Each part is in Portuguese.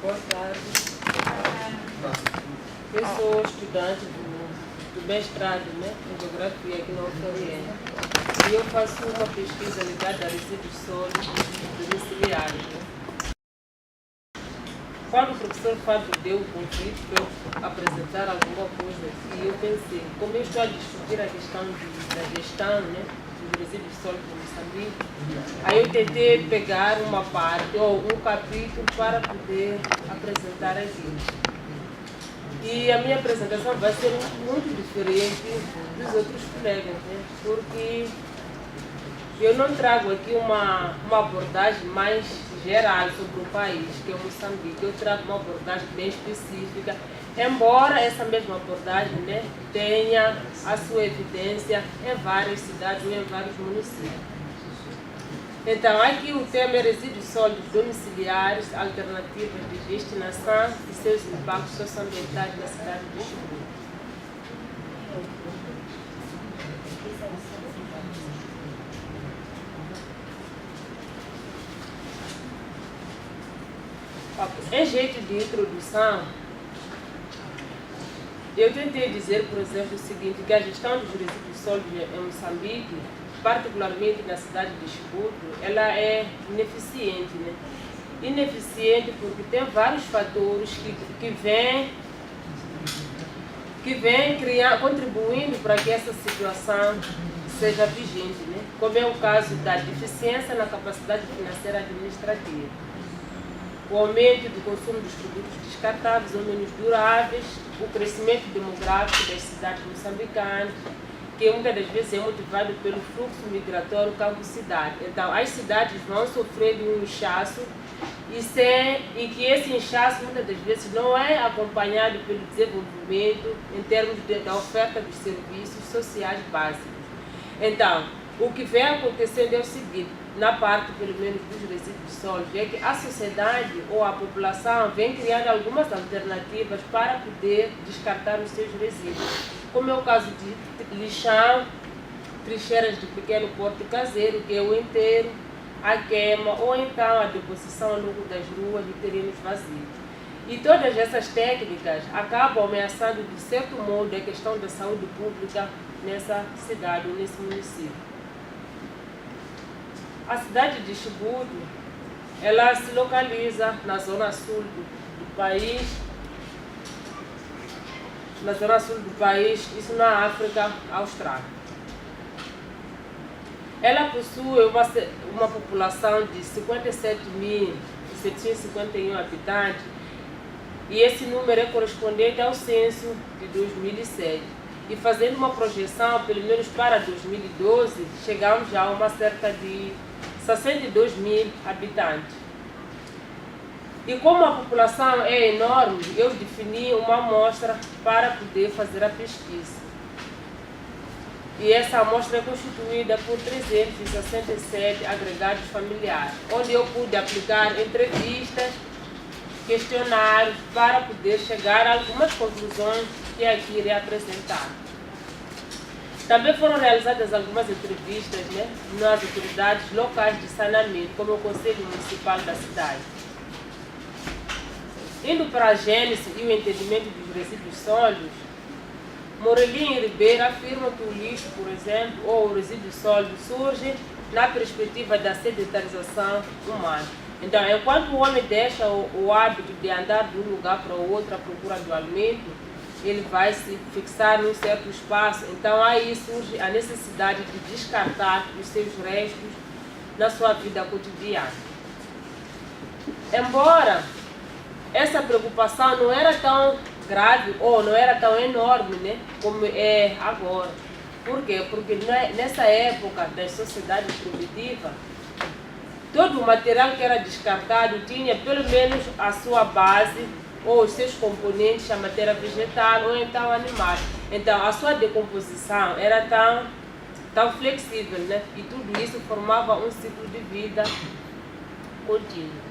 Boa tarde. Eu sou estudante do mestrado, né, em Geografia aqui na UFRN. E eu faço uma pesquisa ligada a resíduos sólidos domiciliares. Né? Quando o professor Fábio deu o convite para eu apresentar alguma coisa, e eu pensei, como eu estou a discutir a questão da gestão, né, dos resíduos sólidos de Moçambique, aí eu tentei pegar uma parte ou um capítulo para poder apresentar aqui. E a minha apresentação vai ser muito diferente dos outros colegas, né? Porque eu não trago aqui uma abordagem mais geral sobre o país, que é o Moçambique. Eu trago uma abordagem bem específica, embora essa mesma abordagem, né, tenha a sua evidência em várias cidades ou em vários municípios. Então, aqui o tema é resíduos sólidos domiciliares, alternativas de destinação e seus impactos socioambientais na cidade de Chibouto. Em jeito de introdução, eu tentei dizer, por exemplo, o seguinte, que a gestão dos resíduos sólidos em Moçambique, particularmente na cidade de Chibouto, ela é ineficiente, né? Ineficiente porque tem vários fatores que vêm contribuindo para que essa situação seja vigente, né? Como é o caso da deficiência na capacidade financeira administrativa, o aumento do consumo dos produtos descartáveis ou menos duráveis, o crescimento demográfico das cidades moçambicanas, que muitas das vezes é motivado pelo fluxo migratório campo-cidade. Então, as cidades vão sofrer de um inchaço e que esse inchaço muitas das vezes não é acompanhado pelo desenvolvimento em termos da oferta dos serviços sociais básicos. Então, o que vem acontecendo é o seguinte, na parte pelo menos dos resíduos sólidos, é que a sociedade ou a população vem criando algumas alternativas para poder descartar os seus resíduos, como é o caso de lixão, trincheiras de pequeno porte caseiro, que é o enterro, a queima ou então a deposição ao longo das ruas de terrenos vazios. E todas essas técnicas acabam ameaçando de certo modo a questão da saúde pública nessa cidade ou nesse município. A cidade de Chibouto, ela se localiza na zona sul do país, isso na África Austral. Ela possui uma população de 57.751 habitantes e esse número é correspondente ao censo de 2007. E fazendo uma projeção, pelo menos para 2012, chegamos já a uma cerca de 62 mil habitantes. E como a população é enorme, eu defini uma amostra para poder fazer a pesquisa. E essa amostra é constituída por 367 agregados familiares, onde eu pude aplicar entrevistas, questionários, para poder chegar a algumas conclusões que aqui irei apresentar. Também foram realizadas algumas entrevistas, né, nas autoridades locais de saneamento, como o Conselho Municipal da cidade. Indo para a gênese e o entendimento dos resíduos sólidos, Morelinho e Ribeiro afirmam que o lixo, por exemplo, ou o resíduo sólido surge na perspectiva da sedentarização humana. Então, enquanto o homem deixa o hábito de andar de um lugar para o outro à procura do alimento, ele vai se fixar num certo espaço. Então, aí surge a necessidade de descartar os seus restos na sua vida cotidiana. Embora essa preocupação não era tão grave ou não era tão enorme, né, como é agora. Por quê? Porque nessa época das sociedades primitivas, todo o material que era descartado tinha pelo menos a sua base ou os seus componentes, a matéria vegetal ou então animal. Então a sua decomposição era tão flexível, né? E tudo isso formava um ciclo de vida contínuo.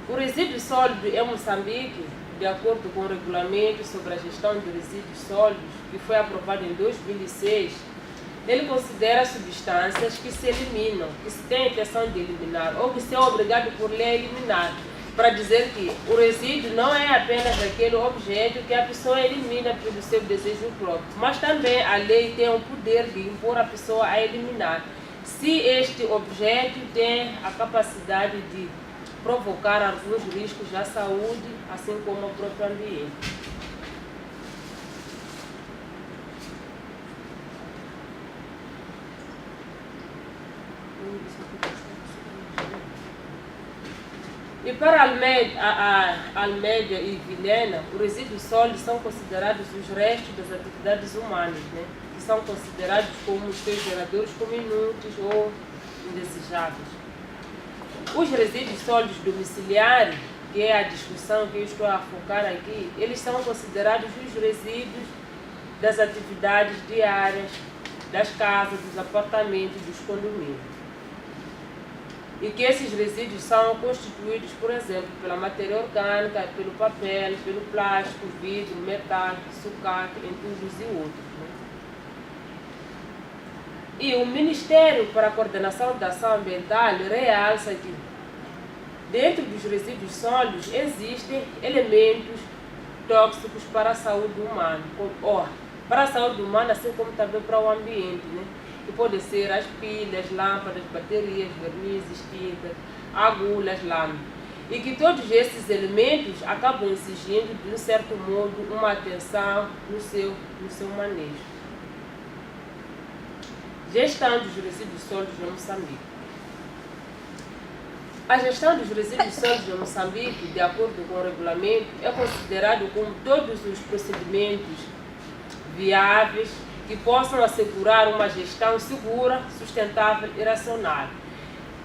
O resíduo sólido em Moçambique, de acordo com o regulamento sobre a gestão de resíduos sólidos, que foi aprovado em 2006, ele considera substâncias que se eliminam, que se tem a intenção de eliminar, ou que se é obrigado por lei a eliminar, para dizer que o resíduo não é apenas aquele objeto que a pessoa elimina pelo seu desejo próprio, mas também a lei tem o poder de impor a pessoa a eliminar, se este objeto tem a capacidade de provocar alguns riscos à saúde, assim como ao próprio ambiente. E para Almeida e Vilhena, os resíduos sólidos são considerados os restos das atividades humanas, né? Que são considerados como os seus geradores como inúteis ou indesejáveis. Os resíduos sólidos domiciliares, que é a discussão que eu estou a focar aqui, eles são considerados os resíduos das atividades diárias, das casas, dos apartamentos, dos condomínios. E que esses resíduos são constituídos, por exemplo, pela matéria orgânica, pelo papel, pelo plástico, vidro, metal, sucate, entulhos e outros. Né? E o Ministério para a Coordenação da Ação Ambiental realça que dentro dos resíduos sólidos existem elementos tóxicos para a saúde humana, para a saúde humana, assim como também para o ambiente, né? Que podem ser as pilhas, lâmpadas, baterias, vernizes, tintas, agulhas, lâminas. E que todos esses elementos acabam exigindo, de um certo modo, uma atenção no seu manejo. Gestão dos resíduos sólidos em Moçambique. A gestão dos resíduos sólidos em Moçambique, de acordo com o regulamento, é considerado como todos os procedimentos viáveis que possam assegurar uma gestão segura, sustentável e racional.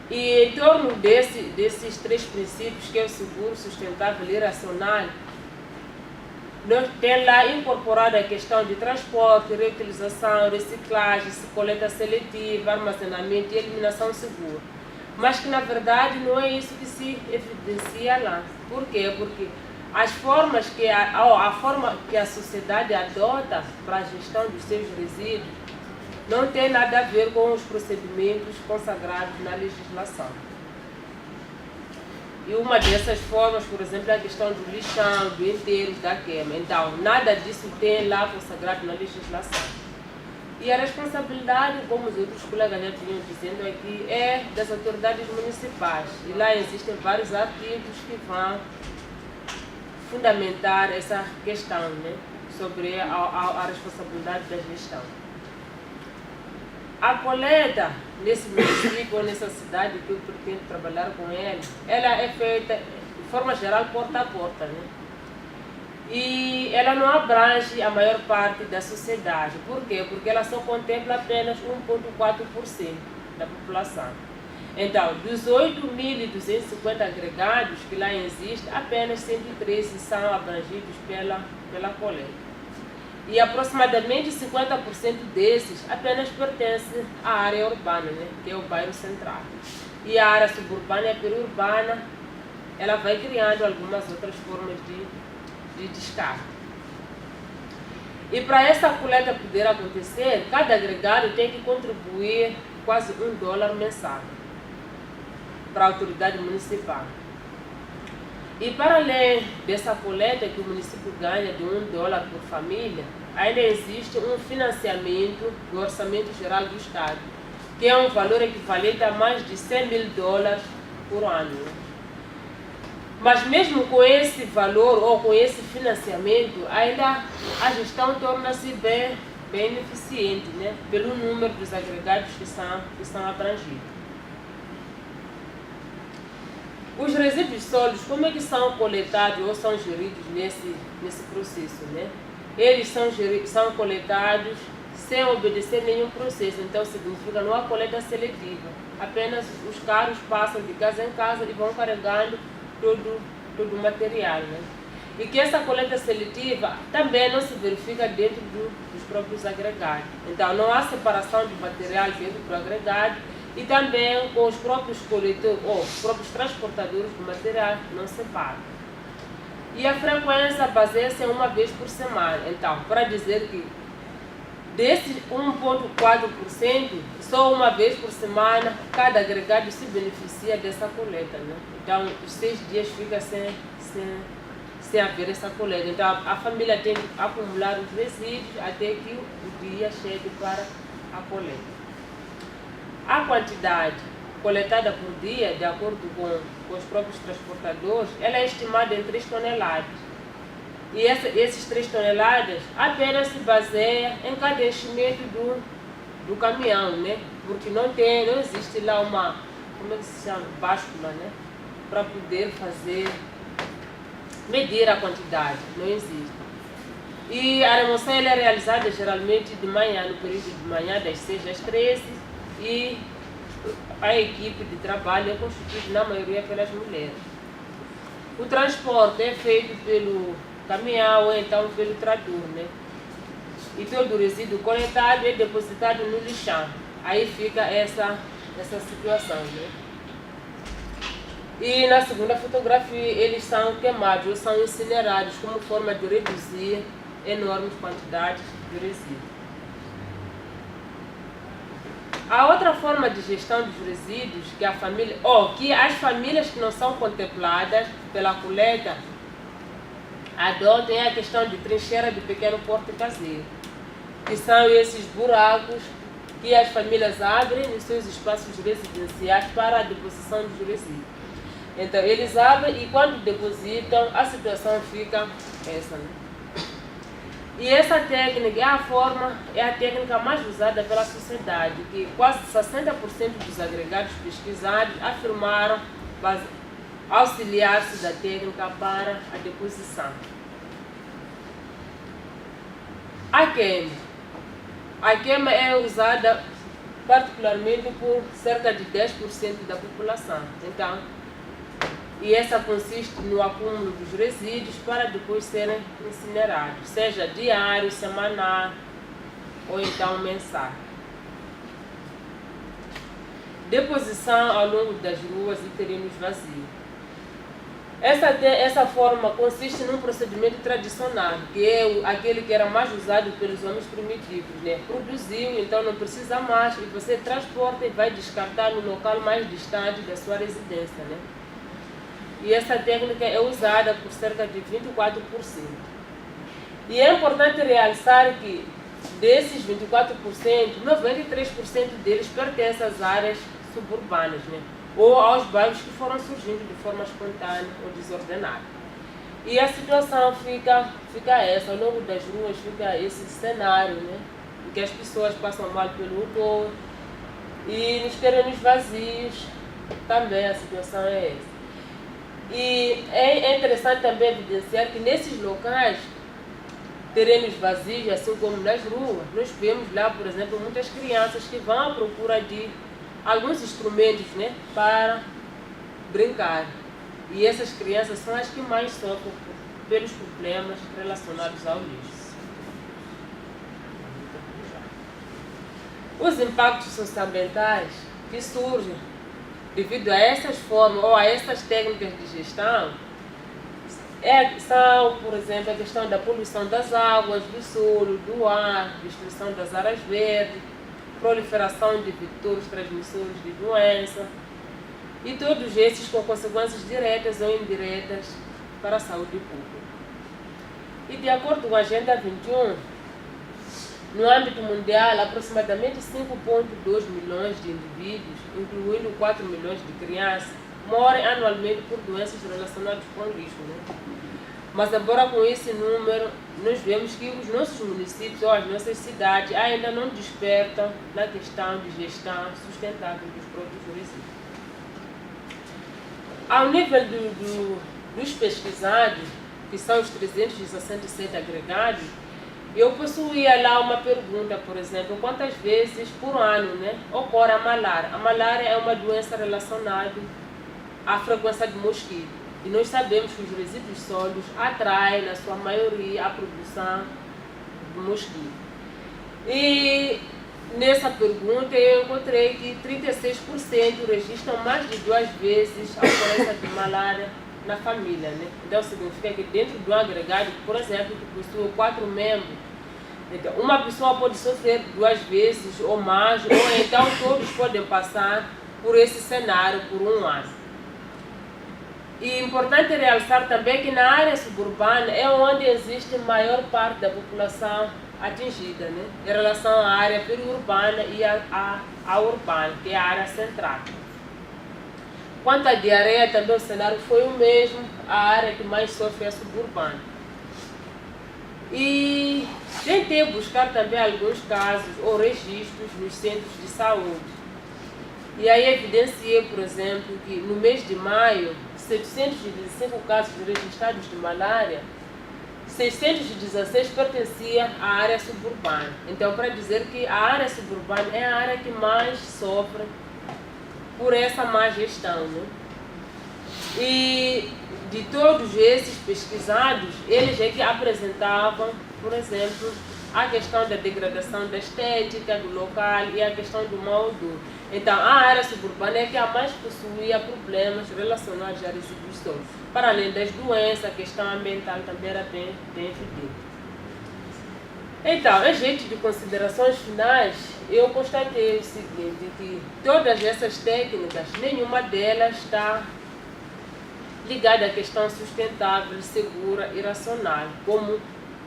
E em torno desses três princípios, que é o seguro, sustentável e racional, nós temos lá incorporado a questão de transporte, reutilização, reciclagem, coleta seletiva, armazenamento e eliminação segura. Mas que na verdade não é isso que se evidencia lá. Por quê? Porque a forma que a sociedade adota para a gestão dos seus resíduos não tem nada a ver com os procedimentos consagrados na legislação. E uma dessas formas, por exemplo, é a questão do lixão, do enterro, da queima. Então, nada disso tem lá consagrado na legislação. E a responsabilidade, como os outros colegas já vinham dizendo aqui, é das autoridades municipais. E lá existem vários artigos que vão fundamentar essa questão, né, sobre a responsabilidade da gestão. A coleta nesse município ou nessa cidade que eu pretendo trabalhar com ela é feita de forma geral porta a porta, né? E ela não abrange a maior parte da sociedade. Por quê? Porque ela só contempla apenas 1,4% da população. Então, dos 8.250 agregados que lá existem, apenas 113 são abrangidos pela coleta. E aproximadamente 50% desses apenas pertencem à área urbana, né, que é o bairro central. E a área suburbana e a periurbana, ela vai criando algumas outras formas de descarte. E para essa coleta poder acontecer, cada agregado tem que contribuir quase $1 mensal para a autoridade municipal. E para além dessa coleta que o município ganha de $1 por família, ainda existe um financiamento do Orçamento Geral do Estado, que é um valor equivalente a mais de $100 mil por ano. Mas mesmo com esse valor ou com esse financiamento, ainda a gestão torna-se bem eficiente, né, pelo número dos agregados que são abrangidos. Os resíduos sólidos, como é que são coletados ou são geridos nesse processo, né? Eles são coletados sem obedecer nenhum processo, então significa não há coleta seletiva. Apenas os carros passam de casa em casa e vão carregando todo o material, né? E que essa coleta seletiva também não se verifica dentro dos próprios agregados. Então não há separação de material dentro do agregado, e também com os próprios coletores ou os próprios transportadores do material não separam. E a frequência baseia-se em uma vez por semana. Então, para dizer que Desses 1,4%, só uma vez por semana, cada agregado se beneficia dessa coleta, né? Então, os 6 dias fica sem haver essa coleta. Então, a família tem que acumular os resíduos até que o dia chegue para a coleta. A quantidade coletada por dia, de acordo com os próprios transportadores, ela é estimada em 3 toneladas. E esses 3 toneladas apenas se baseia em cada enchimento do caminhão, né? Porque não existe lá uma, como é que se chama, báscula, né? Para poder medir a quantidade, não existe. E a remoção ela é realizada geralmente de manhã, no período de manhã, das 6 às 13, e a equipe de trabalho é constituída na maioria pelas mulheres. O transporte é feito pelo caminhão ou então pelo trator, né? E todo o resíduo coletado é depositado no lixão. Aí fica essa situação, né? E na segunda fotografia eles são queimados ou são incinerados como forma de reduzir enormes quantidades de resíduos. A outra forma de gestão dos resíduos que as famílias que não são contempladas pela coleta adotam é a questão de trincheira de pequeno porte caseiro, que são esses buracos que as famílias abrem nos seus espaços residenciais para a deposição dos resíduos. Então eles abrem e quando depositam a situação fica essa, né? E essa técnica é a técnica mais usada pela sociedade, que quase 60% dos agregados pesquisados afirmaram auxiliar-se da técnica para a deposição. A queima é usada particularmente por cerca de 10% da população. Então, e essa consiste no acúmulo dos resíduos para depois serem incinerados, seja diário, semanal ou então mensal. Deposição ao longo das ruas e terrenos vazios. Essa forma consiste num procedimento tradicional, que é aquele que era mais usado pelos homens primitivos, né? Produziu, então não precisa mais, e você transporta e vai descartar no local mais distante da sua residência, né? E essa técnica é usada por cerca de 24%. E é importante realçar que desses 24%, 93% deles pertencem às áreas suburbanas, né? Ou aos bairros que foram surgindo de forma espontânea ou desordenada. E a situação fica essa, ao longo das ruas fica esse cenário, né? Em que as pessoas passam mal pelo odor, e nos terrenos vazios também a situação é essa. E é interessante também evidenciar que nesses locais, terrenos vazios, assim como nas ruas, nós vemos lá, por exemplo, muitas crianças que vão à procura de alguns instrumentos, né, para brincar. E essas crianças são as que mais sofrem pelos problemas relacionados ao lixo. Os impactos socioambientais que surgem devido a essas formas ou a essas técnicas de gestão são, por exemplo, a questão da poluição das águas, do solo, do ar, destruição das áreas verdes, proliferação de vetores transmissores de doença, e todos esses com consequências diretas ou indiretas para a saúde pública. E de acordo com a Agenda 21, no âmbito mundial, aproximadamente 5,2 milhões de indivíduos, incluindo 4 milhões de crianças, morrem anualmente por doenças relacionadas com o lixo, né? Mas, embora com esse número, nós vemos que os nossos municípios ou as nossas cidades ainda não despertam na questão de gestão sustentável dos próprios resíduos. Ao nível dos pesquisados, que são os 367 agregados, eu possuía lá uma pergunta, por exemplo, quantas vezes por ano, né, ocorre a malária? A malária é uma doença relacionada à frequência de mosquito. E nós sabemos que os resíduos sólidos atraem, na sua maioria, a produção de mosquito. E nessa pergunta eu encontrei que 36% registram mais de 2 vezes a ocorrência de malária na família, né? Então significa que dentro de um agregado, por exemplo, que possui 4 membros, Então, uma pessoa pode sofrer 2 vezes ou mais, ou então todos podem passar por esse cenário por 1 ano. E é importante realçar também que na área suburbana é onde existe a maior parte da população atingida, né? Em relação à área periurbana e à urbana, que é a área central. Quanto à diarreia, também o cenário foi o mesmo, a área que mais sofre é a suburbana. E tentei buscar também alguns casos ou registros nos centros de saúde. E aí evidenciei, por exemplo, que no mês de maio, 725 casos registrados de malária, 616 pertenciam à área suburbana. Então, para dizer que a área suburbana é a área que mais sofre por essa má gestão, né? E de todos esses pesquisados, eles é que apresentavam, por exemplo, a questão da degradação da estética do local e a questão do mau odor. Então, a área suburbana é que a mais possuía problemas relacionados a resíduos sólidos. Para além das doenças, a questão ambiental também era bem evidente. Então, em jeito de considerações finais, eu constatei o seguinte, que todas essas técnicas, nenhuma delas está ligada à questão sustentável, segura e racional, como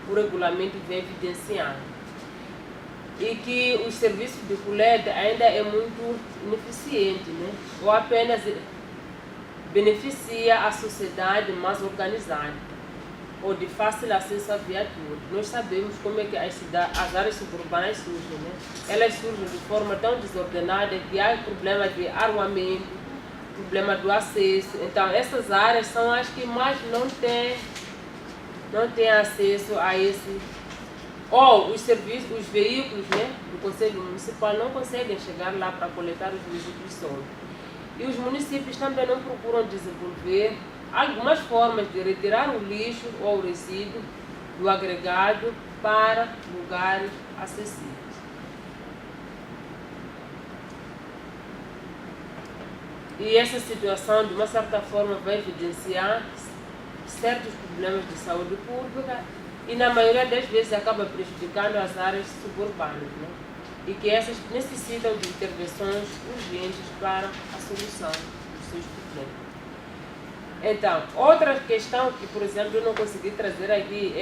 o regulamento vem evidenciando. E que o serviço de coleta ainda é muito ineficiente, né? Ou apenas beneficia a sociedade mais organizada, ou de fácil acesso à viatura. Nós sabemos como é que as áreas suburbanas surgem, né? Elas surgem de forma tão desordenada que há problema de arruamento, problema do acesso. Então, essas áreas são as que mais não têm acesso a esse... Ou os veículos, né, do Conselho Municipal não conseguem chegar lá para coletar os resíduos sólidos. E os municípios também não procuram desenvolver algumas formas de retirar o lixo ou o resíduo do agregado para lugares acessíveis. E essa situação, de uma certa forma, vai evidenciar certos problemas de saúde pública e, na maioria das vezes, acaba prejudicando as áreas suburbanas, né? E que essas necessitam de intervenções urgentes para a solução dos seus problemas. Então, outra questão que, por exemplo, eu não consegui trazer aqui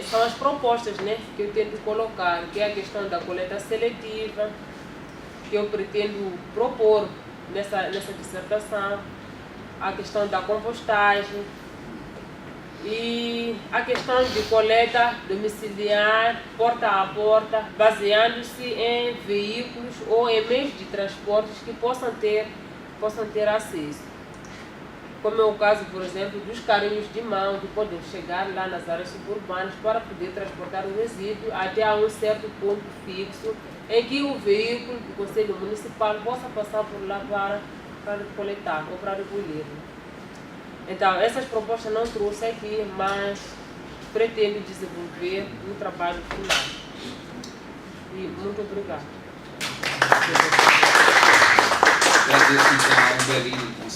são as propostas, né, que eu tento colocar, que é a questão da coleta seletiva, que eu pretendo propor nessa dissertação, a questão da compostagem e a questão de coleta domiciliar, porta a porta, baseando-se em veículos ou em meios de transportes que possam ter acesso. Como é o caso, por exemplo, dos carrinhos de mão, que podem chegar lá nas áreas suburbanas para poder transportar o resíduo até a um certo ponto fixo, em que o veículo do Conselho Municipal possa passar por lá para coletar ou para recolher. Então, essas propostas não trouxe aqui, mas pretendo desenvolver no trabalho final. E muito obrigado. Agradeço, então, a Umberine.